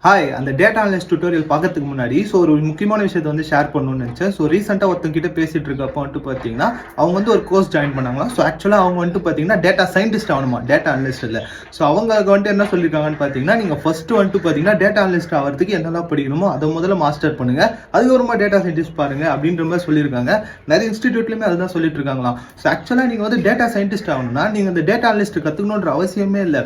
Hi அந்த data analyst tutorial பார்க்கறதுக்கு முன்னாடி ஒரு முக்கியமான விஷயத்தை ஷேர் பண்ணணும்னு நினச்சேன். ரீசெண்டாக ஒருத்தங்க கிட்ட பேசிட்டு இருக்கப்போ பார்த்தீங்கன்னா அவங்க ஒரு கோர்ஸ் ஜாயின் பண்ணாங்களா. ஆக்சுவலாக அவங்க பார்த்தீங்கன்னா டேட்டா சயின்டிஸ்ட் ஆகணுமா, டேட்டா அனலிஸ்ட் இல்லை. அவங்க என்ன சொல்லியிருக்காங்கன்னு பார்த்தீங்கன்னா, நீங்கள் ஃபர்ஸ்ட் பார்த்தீங்கன்னா டேட்டா அனலிஸ்ட் ஆகிறதுக்கு என்னெல்லாம் படிக்கணுமோ அதை முதல்ல மாஸ்டர் பண்ணுங்க, அதுக்கப்புறமா டேட்டா சயின்டிஸ்ட் பாருங்க அப்படின்ற மாதிரி சொல்லியிருக்காங்க. நிறைய இன்ஸ்டிடியூட்லையுமே அதுதான் சொல்லிட்டு இருக்காங்களாம். ஆக்சுவலாக நீங்கள் டேட்டா சயின்டிஸ்ட் ஆகணும்னா நீங்கள் இந்த டேட்டா அனலிஸ்ட் கற்றுக்கணுன்ற அவசியமே இல்லை.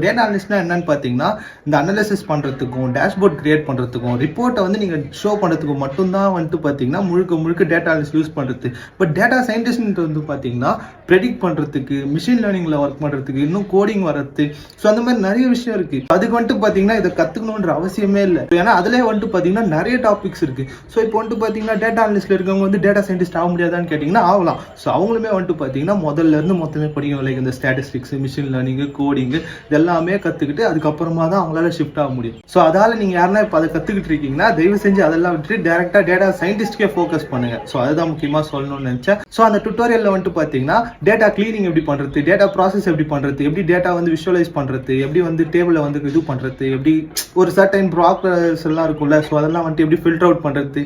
டேட்டா அனலிஸ்ட்னா என்னன்னு பார்த்தீங்கன்னா, இந்த அனலிசிஸ் பண்ணுறதுக்கும் டேஷ்போர்ட் கிரியேட் பண்றதுக்கும் ரிப்போர்ட்டை நீங்க ஷோ பண்றதுக்கு மட்டும்தான் பாத்தீங்கன்னா முழுக்க டேட்டா அனலிஸ்ட் யூஸ் பண்றது. பட் டேட்டா சயின்டிஸ்ட் பாத்தீங்கன்னா ப்ரெடிக்ட் பண்றதுக்கு, மிஷின் லேர்னிங்ல ஒர்க் பண்றதுக்கு, இன்னும் கோடிங் வரது, அந்த மாதிரி நிறைய விஷயம் இருக்கு. அதுக்கு பாத்தீங்கன்னா இதை கத்துக்கணும்ன்ற அவசியமே இல்லை. ஏன்னா அதுலயே பாத்தீங்கன்னா நிறைய டாபிக்ஸ் இருக்கு. இப்போ பாத்தீங்கன்னா டேட்டா அனலிஸ்ட்ல இருக்கவங்க டேட்டா சயின்டிஸ்ட் ஆக முடியாதான்னு கேட்டீங்கன்னா ஆகலாம். அவங்களுமே பாத்தீங்கன்னா முதல்ல இருந்து மொத்தமே படிக்கணும். லைக் இந்த ஸ்டாட்டிஸ்டிக்ஸ், மிஷின் லேர்னிங், கோடிங் இதெல்லாமே கத்துக்கிட்டு அதுக்கப்புறமா தான் அவங்களால ஷிஃப்ட் ஆக முடியும். அதால நீங்க யாருன்னா இப்ப அதை கத்துக்கிட்டு இருக்கீங்கன்னா தயவு செஞ்சு அதெல்லாம் விட்டு டைரக்டா டேட்டா சயின்டிஸ்ட்கே ஃபோக்கஸ் பண்ணுங்க. அதுதான் முக்கியமா சொல்லணும்னு நினைச்சேன். அந்த டுட்டோரியல்ல பாத்தீங்கன்னா டேட்டா கிளீனிங் எப்படி பண்றது, டேட்டா ப்ராசஸ் எப்படி பண்றது, எப்படி டேட்டா விஷுவலைஸ் பண்றது, எப்படி டேபிள இது பண்றது, எப்படி ஒரு சர்டைன் ப்ராசஸ் எல்லாம் இருக்கும்ல, அதெல்லாம் எப்படி ஃபில்டர் அவுட் பண்றது,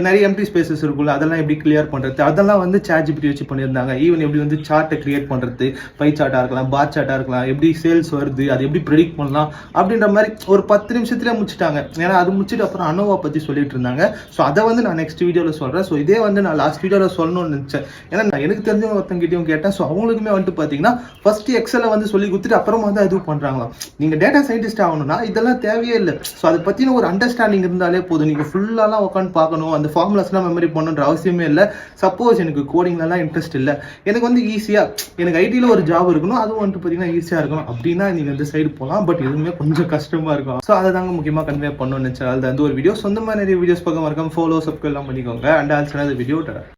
நிறைய எம்டி ஸ்பேசஸ் இருக்குல்ல, அதெல்லாம் எப்படி கிளியர் பண்றது, அதெல்லாம் ChatGPT வச்சு பண்ணியிருந்தாங்க. ஈவன் எப்படி சார்ட்டை கிரியேட் பண்றது, பை சார்ட்டா இருக்கலாம், பார் சார்ட்டா இருக்கலாம், எப்படி சேல்ஸ் வருது, அது எப்படி ப்ரெடிக்ட் பண்ணலாம் அப்படின்ற மாதிரி ஒரு 10 நிமிஷத்துல முடிச்சிட்டாங்க. ஏன்னா அது முடிச்சிட்டு அப்புறம் அனோவா பத்தி சொல்லிட்டு இருந்தாங்க. அதை நான் நெக்ஸ்ட் வீடியோல சொல்றேன். இதே நான் லாஸ்ட் வீடியோல சொல்லணும்னு நினைச்சேன். ஏன்னா எனக்கு தெரிஞ்சவங்க ஒருத்தங்கிட்டையும் கேட்டேன். அவங்களுக்குமே பாத்தீங்கன்னா ஃபர்ஸ்ட் எக்ஸலை சொல்லி கொடுத்துட்டு அப்புறமா தான் இது பண்றாங்களா. நீங்க டேட்டா சயின்டிஸ்ட் ஆகணும்னா இதெல்லாம் தேவையே இல்லை. அதை பத்தின ஒரு அண்டர்ஸ்டாண்டிங் இருந்தாலே போதும். நீங்க ஃபுல்லாலாம் உட்காந்து பார்க்கணும், அந்த ஃபார்முலாஸ்லாம் மெமரி பண்ணணுன்ற அவசியமே இல்லை. சப்போஸ் எனக்கு கோடிங்லாம் இன்ட்ரெஸ்ட் இல்லை, எனக்கு ஈஸியா எனக்கு ஐடியில் ஒரு ஜாப் இருக்கணும், அதுவும் பாத்தீங்கன்னா ஈஸியா இருக்கணும் அப்படின்னா நீங்க இந்த சைடு போகலாம். பட் இதுவுமே கொஞ்சம் கஷ்டமா இருக்கும். அதை தாங்க முக்கியமா கன்வே பண்ணணும்னு நினைச்சேன். அது ஒரு வீடியோ சொந்தமா நிறைய வீடியோஸ் பார்க்க மறக்காம ஃபாலோ சப்ஸ்கிரைப் எல்லாம் பண்ணிக்கோங்க. And also video